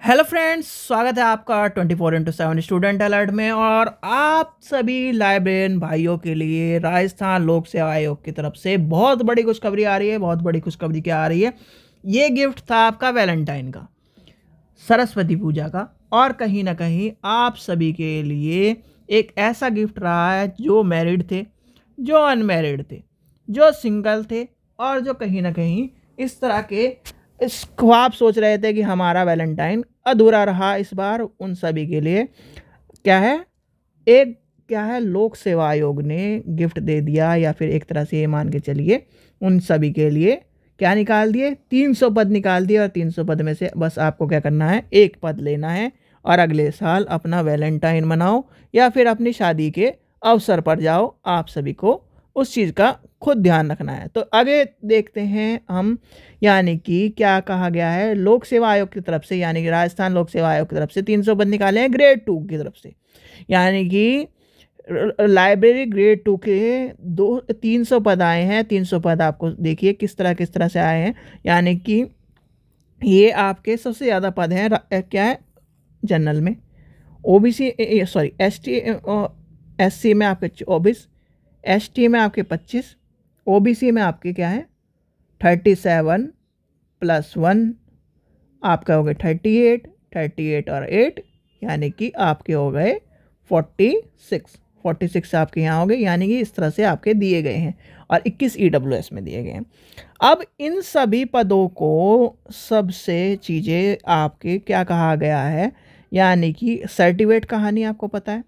Hello friends, स्वागत है आपका 24/7 स्टूडेंट अलर्ट में। और आप सभी लाइब्रेरियन भाइयों के लिए राजस्थान लोक सेवा आयोग की तरफ से बहुत बड़ी खुशखबरी आ रही है। बहुत बड़ी खुशखबरी क्या आ रही है? ये गिफ्ट था आपका वैलेंटाइन का, सरस्वती पूजा का, और कहीं ना कहीं आप सभी के लिए एक ऐसा गिफ्ट रहा है जो मैरिड थे, जो अनमैरिड थे, जो सिंगल थे, और जो कहीं ना कहीं इस तरह के इस ख्वाब सोच रहे थे कि हमारा वैलेंटाइन अधूरा रहा इस बार। उन सभी के लिए क्या है, एक क्या है, लोक सेवा आयोग ने गिफ्ट दे दिया, या फिर एक तरह से ये मान के चलिए उन सभी के लिए क्या निकाल दिए, 300 पद निकाल दिए। और 300 पद में से बस आपको क्या करना है, एक पद लेना है और अगले साल अपना वैलेंटाइन मनाओ या फिर अपनी शादी के अवसर पर जाओ। आप सभी को उस चीज़ का खुद ध्यान रखना है। तो आगे देखते हैं हम, यानी कि क्या कहा गया है लोक सेवा आयोग की तरफ से, यानी कि राजस्थान लोक सेवा आयोग की तरफ से 300 पद निकाले हैं ग्रेड 2 की तरफ से। यानी कि लाइब्रेरी ग्रेड 2 के 300 पद आए हैं। 300 पद आपको देखिए किस तरह से आए हैं। यानी कि ये आपके सबसे ज़्यादा पद हैं क्या है, जनरल में, ओबीसी सॉरी एससी में आपके 24, एसटी में आपके 25, ओबीसी में आपके क्या है 37 + 1 आपका हो गए 38, 38 और 8 यानी कि आपके हो गए 46 आपके यहाँ हो गए। यानी कि इस तरह से आपके दिए गए हैं और 21 ईडब्ल्यूएस में दिए गए हैं। अब इन सभी पदों को सबसे चीज़ें आपके क्या कहा गया है, यानी कि सर्टिफिकेट कहानी आपको पता है,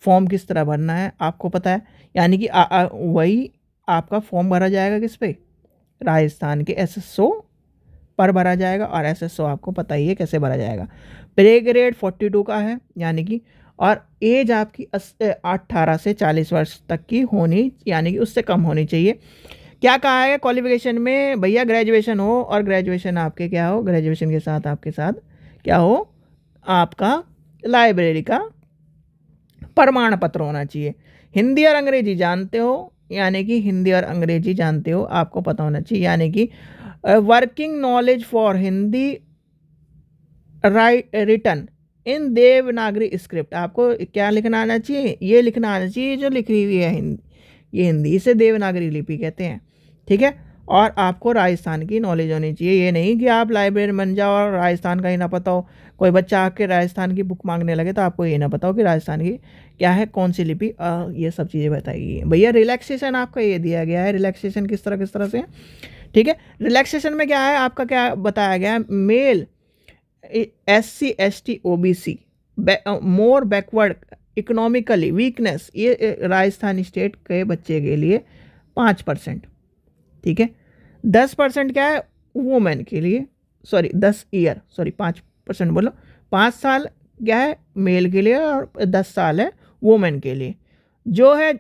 फॉर्म किस तरह भरना है आपको पता है। यानी कि वही आपका फॉर्म भरा जाएगा किस पे, राजस्थान के एसएसओ पर भरा जाएगा। और एसएसओ आपको पता ही है कैसे भरा जाएगा। पे ग्रेड 42 का है, यानी कि और एज आपकी 18 से 40 वर्ष तक की होनी, यानी कि उससे कम होनी चाहिए। क्या कहा है क्वालिफिकेशन में, भैया ग्रेजुएशन हो, और ग्रेजुएशन आपके क्या हो, ग्रेजुएशन के साथ आपके साथ क्या हो, आपका लाइब्रेरी का प्रमाण पत्र होना चाहिए। हिंदी और अंग्रेजी जानते हो, यानी कि हिंदी और अंग्रेजी जानते हो, आपको पता होना चाहिए। यानी कि working knowledge for Hindi written in Devanagari script, आपको क्या लिखना आना चाहिए, ये लिखना आना चाहिए जो लिखी हुई है हिंदी, ये हिंदी से देवनागरी लिपि कहते हैं, ठीक है। और आपको राजस्थान की नॉलेज होनी चाहिए। ये नहीं कि आप लाइब्रेरी बन जाओ और राजस्थान का ही ना पता हो, कोई बच्चा आके राजस्थान की बुक मांगने लगे तो आपको ये ना पता हो कि राजस्थान की क्या है, कौन सी लिपि, ये सब चीज़ें बताई गई हैं। भैया रिलैक्सेशन आपका ये दिया गया है, रिलैक्सेशन किस तरह से, ठीक है। रिलैक्सेशन में क्या है आपका, क्या बताया गया है, मेल SC ST OBC मोर बैकवर्ड इकोनॉमिकली वीकनेस, ये राजस्थान स्टेट के बच्चे के लिए 5%, ठीक है। 10% क्या है वुमेन के लिए, सॉरी 10 ईयर, सॉरी 5% बोलो, 5 साल क्या है मेल के लिए और 10 साल है वुमेन के लिए। जो है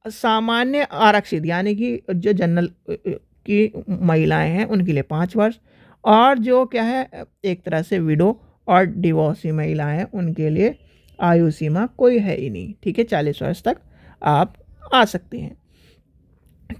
सामान्य आरक्षित, यानी कि जो जनरल की महिलाएं हैं उनके लिए 5 वर्ष, और जो क्या है एक तरह से विडो और डिवोर्सी महिलाएं हैं उनके लिए आयु सीमा कोई है ही नहीं, ठीक है। 40 वर्ष तक आप आ सकते हैं,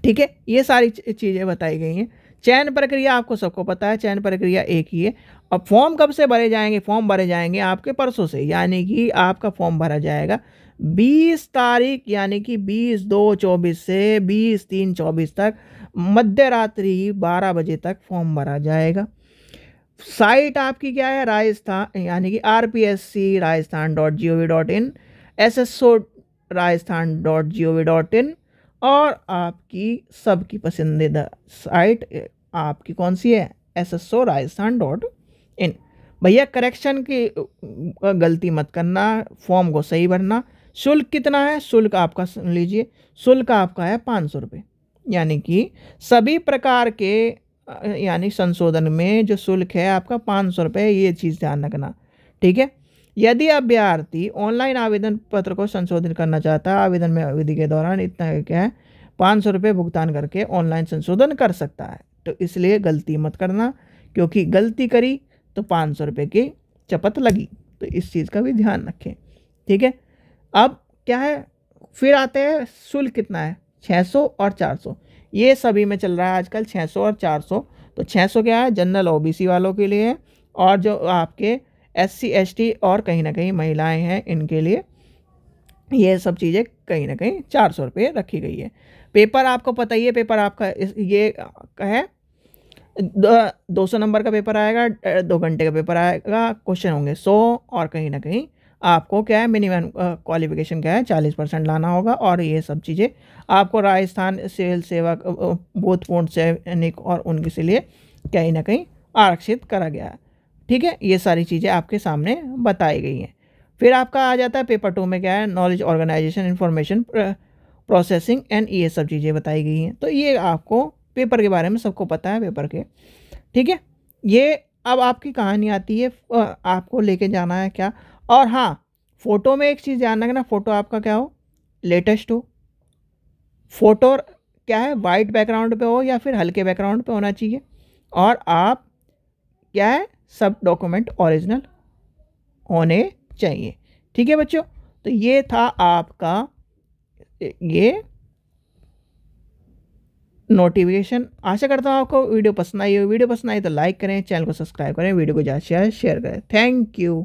ठीक है। ये सारी चीज़ें बताई गई हैं। चयन प्रक्रिया आपको सबको पता है, चयन प्रक्रिया एक ही है। अब फॉर्म कब से भरे जाएंगे, फॉर्म भरे जाएंगे आपके परसों से, यानी कि आपका फॉर्म भरा जाएगा 20 तारीख, यानी कि 20/2/24 से 20/3/24 तक मध्य रात्रि 12 बजे तक फॉर्म भरा जाएगा। साइट आपकी क्या है, राजस्थान, यानी कि RPSC rajasthan.gov.in, SSO rajasthan.gov.in, और आपकी सबकी पसंदीदा साइट आपकी कौन सी है, SSO rajasthan.in। भैया करेक्शन की गलती मत करना, फॉर्म को सही भरना। शुल्क कितना है, शुल्क आपका सुन लीजिए, शुल्क आपका है 500 रुपये। यानी कि सभी प्रकार के यानी संशोधन में जो शुल्क है आपका 500 रुपये, ये चीज़ ध्यान रखना, ठीक है। यदि अभ्यर्थी ऑनलाइन आवेदन पत्र को संशोधित करना चाहता है, आवेदन में अवधि के दौरान इतना क्या है 500 रुपये भुगतान करके ऑनलाइन संशोधन कर सकता है। तो इसलिए गलती मत करना, क्योंकि गलती करी तो 500 रुपये की चपत लगी, तो इस चीज़ का भी ध्यान रखें, ठीक है। अब क्या है, फिर आते हैं शुल्क कितना है, 600 और 400, ये सभी में चल रहा है आजकल 600 और 400। तो 600 क्या है जनरल OBC वालों के लिए है, और जो आपके SC ST और कहीं ना कहीं महिलाएं हैं, इनके लिए ये सब चीज़ें कहीं ना कहीं 400 रुपये रखी गई है। पेपर आपको पता ही है, पेपर आपका ये है 200 नंबर का पेपर आएगा, 2 घंटे का पेपर आएगा, क्वेश्चन होंगे 100 और कहीं ना कहीं आपको क्या है मिनिमम क्वालिफिकेशन क्या है 40% लाना होगा। और ये सब चीज़ें आपको राजस्थान सिविल सेवा भूतपूर्व सैनिक और उनके लिए कहीं ना कहीं आरक्षित करा गया है। ठीक है, ये सारी चीज़ें आपके सामने बताई गई हैं। फिर आपका आ जाता है पेपर 2 में क्या है knowledge organization information processing and ये सब चीज़ें बताई गई हैं। तो ये आपको पेपर के बारे में सबको पता है पेपर के। ठीक है, ये अब आपकी कहानी आती है आपको लेके जाना है क्या। और हाँ, फ़ोटो में एक चीज़ ध्यान रखना, फ़ोटो आपका क्या हो लेटेस्ट हो। फ़ोटो क्या है वाइट बैकग्राउंड पे हो या फिर हल्के बैकग्राउंड पे होना चाहिए। और आप क्या है सब डॉक्यूमेंट ओरिजिनल होने चाहिए। ठीक है बच्चों, तो ये था आपका ये नोटिफिकेशन। आशा करता हूँ आपको वीडियो पसंद आई हो। वीडियो पसंद आई तो लाइक करें, चैनल को सब्सक्राइब करें, वीडियो को ज़्यादा शेयर करें। Thank you.